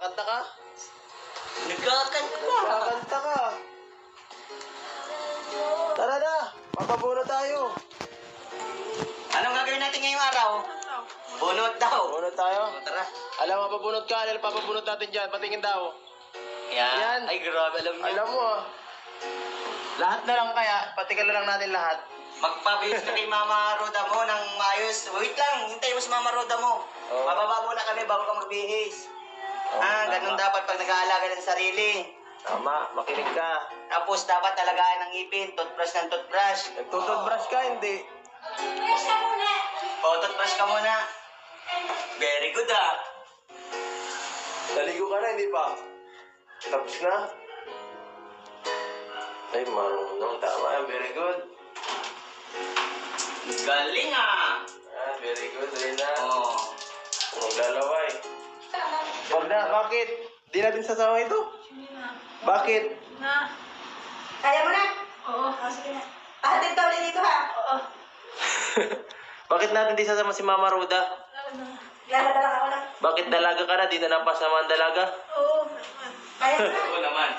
Kanta ka? Nagkakanta ka. Kakanta ka. Tara na, mapabunot tayo. Anong gagawin natin ngayong araw? Bunot daw. Bunot tayo? Tara. Alam, mapabunot ka. Alam, papabunot natin dyan. Patingin daw. Yan. Yan. Ay, grabe, alam niyo. Alam mo ah. Lahat na lang kaya. Patikan na lang natin lahat. Magpabihis ka kay Mama Roda mo ng maayos. Wait lang, hintay mo si Mama Roda mo. Oo. Mababa muna kami bago ka magbihis. Ganun tama. dapat pag nag-aalaga ng sarili. Tama, makinig ka. Tapos dapat alagaan ng ngipin, toothbrush ng toothbrush. Nagtututbrush ka, hindi. O, toothbrush ka muna. Very good ah. Naligo ka na, hindi pa? Tapos na? Ay, marunong. Tama yan, very good. Galing ah. Very good, Reyna. Oh. Maglalaway. Huwag na, bakit? Di natin sasama ito? Bakit? Na. Kaya mo na? Oo. Sige na. Pahatid ka ulit dito ha? Oo. Bakit natin di sasama si Mama Roda? Lalabala ako lang. Bakit dalaga ka na? Di na napasama ang dalaga? Oo. Kaya mo na? Oo naman.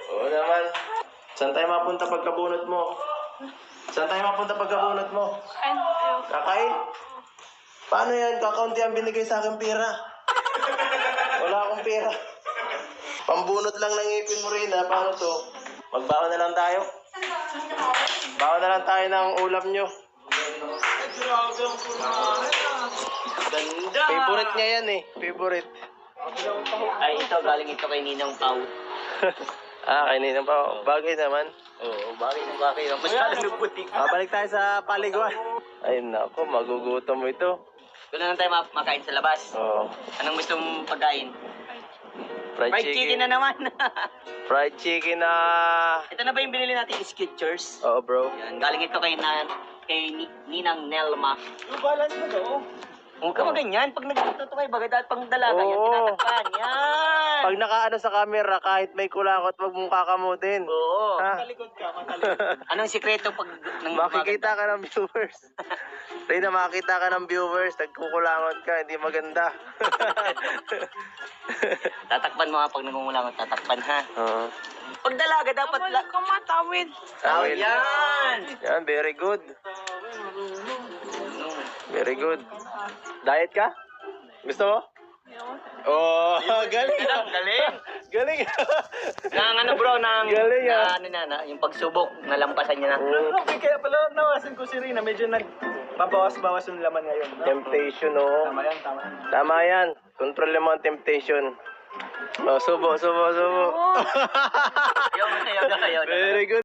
Oo naman. Saan tayo mapunta pagkabunot mo? Saan tayo mapunta pagkabunot mo? Kain tayo. Kakain? Paano yan? Kakaunti ang binigay sa akin pera. Wala akong pera. Pambunot lang ng ipin mo rin ha. Paano to? Magbaon na lang tayo. Baon na lang tayo ng ulam nyo. Ganda. Favorite niya yan eh. Favorite. Ay, ito, galing ito kay Ninang Pau. Kanina pa. Bagay naman. Oo, bagay ng bagay. Masyado nagbutik. Babalik tayo sa paliguan. Ay nako, magugutom mo ito. Doon na lang tayo makain sa labas. Oh, Anong gusto mong pagkain? fried chicken. na naman. Fried chicken na. Ito na ba yung binili natin Skechers? Oo, bro. Yan, galing ito kay Ninang Nelma. Balance mo daw. Huwag ka maganyan. Pag nagtuto kayo, bagay dahil pang dalaga, yan, Oo. tinatakpan. Yan. Pag nakaano sa camera, kahit may kulakot, wag mong kakamutin. Oo. Ha? Talikod ka, matalikod. Anong sikreto pag nang Makikita ka ng viewers. Reyna, makikita ka ng viewers. Nagkukulangot ka, hindi maganda. Tatakpan mo nga pag nangungulangot, tatakpan ha. Oo. Pag dalaga, dapat Dapat ka matawid. Oh, Tawil. yan. Yan, very good. Very good. Diet ka? Gusto mo? Oh, galing. Galing. Galing. Nang ano bro, nang Galing, ah. yung pagsubok, nalampasan niya na. Okay, kaya pala nawasan ko si Rina. Medyo nagbabawas-bawas yung laman ngayon. Temptation, oh. Tama yan, tama. Tama yan. Control mo ang temptation. Oh, subo. Yun, Very good.